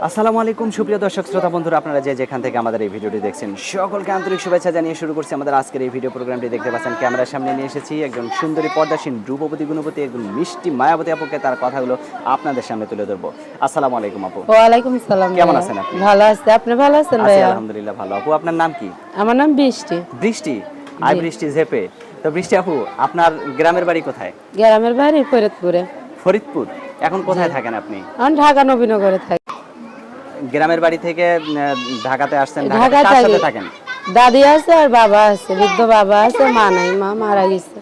আসসালামু আলাইকুম সুপ্রিয় দর্শক শ্রোতা বন্ধুরা, আপনারা যে যেখান থেকে আমাদের এই ভিডিওটি দেখছেন সকলকে আন্তরিক শুভেচ্ছা জানিয়ে শুরু করছি আমাদের আজকের এই ভিডিও প্রোগ্রামটি। দেখতে পাচ্ছেন ক্যামেরার সামনে নিয়ে এসেছি একজন সুন্দরী পর্দাসীন রূপবতী গুণবতী একজন মিষ্টি মায়াবতী আপুকে তার কথাগুলো আপনাদের সামনে তুলে ধরবো। আসসালামু আলাইকুম আপু। ওয়ালাইকুম সালাম। কেমন আছেন আপনি? ভালো আছি, আপনি ভালো আছেন আছি ভাইয়া? আলহামদুলিল্লাহ ভালো। আপু আপনার নাম কি? আমার নাম বৃষ্টি। বৃষ্টি? আই বৃষ্টি ঝেপে। তো বৃষ্টি আপু, আপনার গ্রামের বাড়ি কোথায়? গ্রামের বাড়ি ফরিদপুরে। ফরিদপুর। এখন কোথায় থাকেন আপনি? আমি ঢাকা নবীনগরে থাকি। গ্রামের বাড়ি থেকে ঢাকাতে আসছেন, ঢাকাতে ঢাকায় কার সাথে থাকি। থাকেন? দাদি আছে আর বাবা আছে, বৃদ্ধ বাবা আছে, মা নাই, মা মারা গেছে।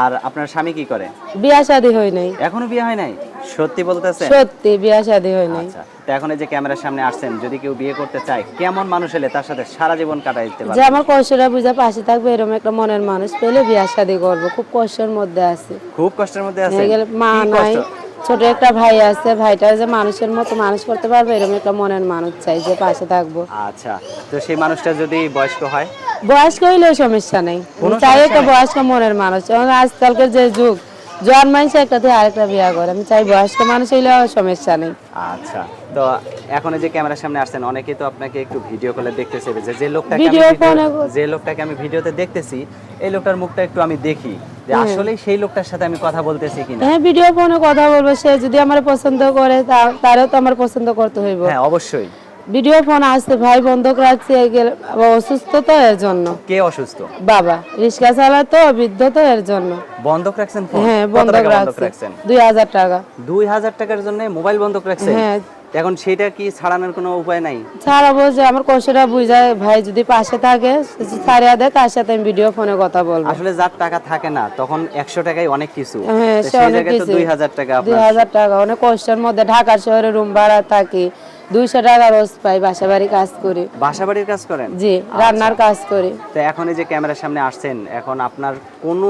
আর আপনার স্বামী কি করে? বিয়া শাদী হয় নাই। এখনো বিয়ে হয় নাই? সত্যি বলতেছেন? সত্যি বিয়া শাদী হয় নাই। আচ্ছা, তো এখন এই যে ক্যামেরার সামনে আসছেন, যদি কেউ বিয়ে করতে চায় কেমন মানুষ হলে তার সাথে সারা জীবন কাটাইতে যে পারবে? আমার কষ্টটা বুঝা পাশে থাকবে এরকম একটা মনের মানুষ পেলে বিয়া শাদী করবো। খুব কষ্টের মধ্যে আছে। খুব কষ্টের মধ্যে আছে? হয়ে গেলে মা কি নাই, কষ্ট? ছোট একটা ভাই আছে, ভাইটা যে মানুষের মতো মানুষ করতে পারবে এরকম একটা মনের মানুষ চাই যে পাশে থাকবো। আচ্ছা, তো সেই মানুষটা যদি বয়স্ক হয়? বয়স্ক হইলেও সমস্যা নেই, কোনো চাই সমস্যা একটা নেই? বয়স্ক মনের মানুষ। এখন আজকালকার যে যুগ, জন্মাইছে একটা থেকে আরেকটা বিয়া করে, আমি চাই বয়স্ক মানুষ হইলেও সমস্যা নেই। আচ্ছা, তো এখন এই যে ক্যামেরার সামনে আসছেন, অনেকেই তো আপনাকে একটু ভিডিও কলে দেখতেছে, যে লোকটাকে ভিডিও ফোনে যে লোকটাকে আমি ভিডিওতে দেখতেছি, এই লোকটার মুখটা একটু আমি দেখি যে আসলে সেই লোকটার সাথে আমি কথা বলতেছি কিনা। হ্যাঁ, ভিডিও ফোনে কথা বলবো, সে যদি আমার পছন্দ করে তারও তো আমার পছন্দ করতে হইব। হ্যাঁ অবশ্যই। ভিডিও ফোন আসছে, ভাই বন্ধক রাখছে, অসুস্থ তো এর জন্য। কে অসুস্থ? বাবা রিক্সা চালাতো, বৃদ্ধ তো এর জন্য বন্ধক রাখছেন ফোন? হ্যাঁ কত বন্ধক টাকা বন্ধক রাখছে, রাখছেন? 2000 টাকা। 2000 টাকার জন্য মোবাইল বন্ধক রাখছেন? হ্যাঁ। এখন সেটা কি ছাড়ানোর কোনো উপায় নাই? ছাড়াবো যে আমার কষ্টটা বুঝায়, ভাই যদি পাশে থাকে ছাড়িয়া দেয়, তার সাথে আমি ভিডিও ফোনে কথা বলবো। আসলে যার টাকা থাকে না তখন 100 টাকাই অনেক কিছু। হ্যাঁ, তো সে সেই অনেক জায়গায় তো কিছু। 2000 টাকা আপনার। 2000 টাকা অনেক কষ্টের মধ্যে, ঢাকার শহরে রুম ভাড়া থাকি, 200 টাকা রোজ পাই, বাসা বাড়ি কাজ করি। বাসা বাড়ির কাজ করেন? জি, রান্নার কাজ করি। তো এখন এই যে ক্যামেরার সামনে আসছেন, এখন আপনার কোনো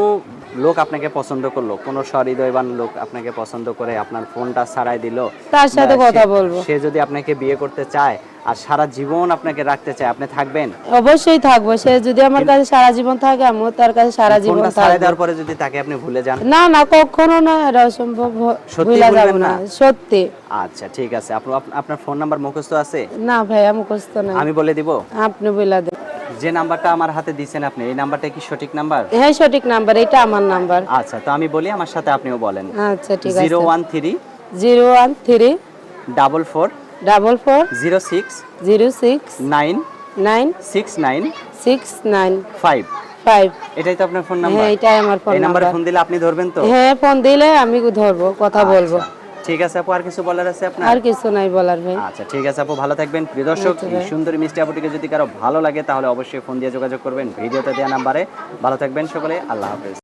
লোক আপনাকে পছন্দ করলো, কোনো সহৃদয়বান লোক আপনাকে পছন্দ করে আপনার ফোনটা ছাড়াই দিল, তার সাথে বা কথা বলবো। সে যদি আপনাকে বিয়ে করতে চায় আর সারা জীবন আপনাকে রাখতে চায়, আপনি থাকবেন? অবশ্যই থাকবো। সে যদি আমার কাছে সারা জীবন থাকে, আমিও তার কাছে সারা জীবন ফোনটা ছাড়াই থাকবো। দেওয়ার পরে যদি তাকে আপনি ভুলে যান? না না, কখনো না, এটা অসম্ভব। সত্যি ভুলা যাব বলবেন না, না? সত্যি। আচ্ছা ঠিক আছে। আপনার ফোন নাম্বার মুখস্থ আছে? না ভাইয়া, মুখস্থ নাই। আমি বলে দিব? আপনি বইলা দেন। যে নাম্বারটা আমার হাতে দিয়েছেন আপনি, এই নাম্বারটা কি সঠিক নাম্বার? হ্যাঁ সঠিক নাম্বার, এটা আমার নাম্বার। আচ্ছা, তো আমি বলি, আমার সাথে আপনিও বলেন। আচ্ছা ঠিক আছে। 013 013 44 44 06 06 9 9 69 69 5। 5। এটাই তো আপনার ফোন নাম্বার? হ্যাঁ, এটাই আমার ফোন এই নাম্বারে নাম্বার। ফোন দিলে আপনি ধরবেন তো? হ্যাঁ, ফোন দিলে আমি ধরবো, কথা বলবো। আচ্ছা, ঠিক আছে আপু, আর কিছু বলার আছে আপনার? আর কিছু নাই বলার ভাই। আচ্ছা ঠিক আছে আপু, ভালো থাকবেন। প্রিয় দর্শক, আচ্ছা এই ভাই। সুন্দরী মিষ্টি আপুটিকে যদি কারো ভালো লাগে তাহলে অবশ্যই ফোন দিয়ে যোগাযোগ করবেন ভিডিওতে দেওয়া নাম্বারে। ভালো থাকবেন সকলে, আল্লাহ হাফেজ।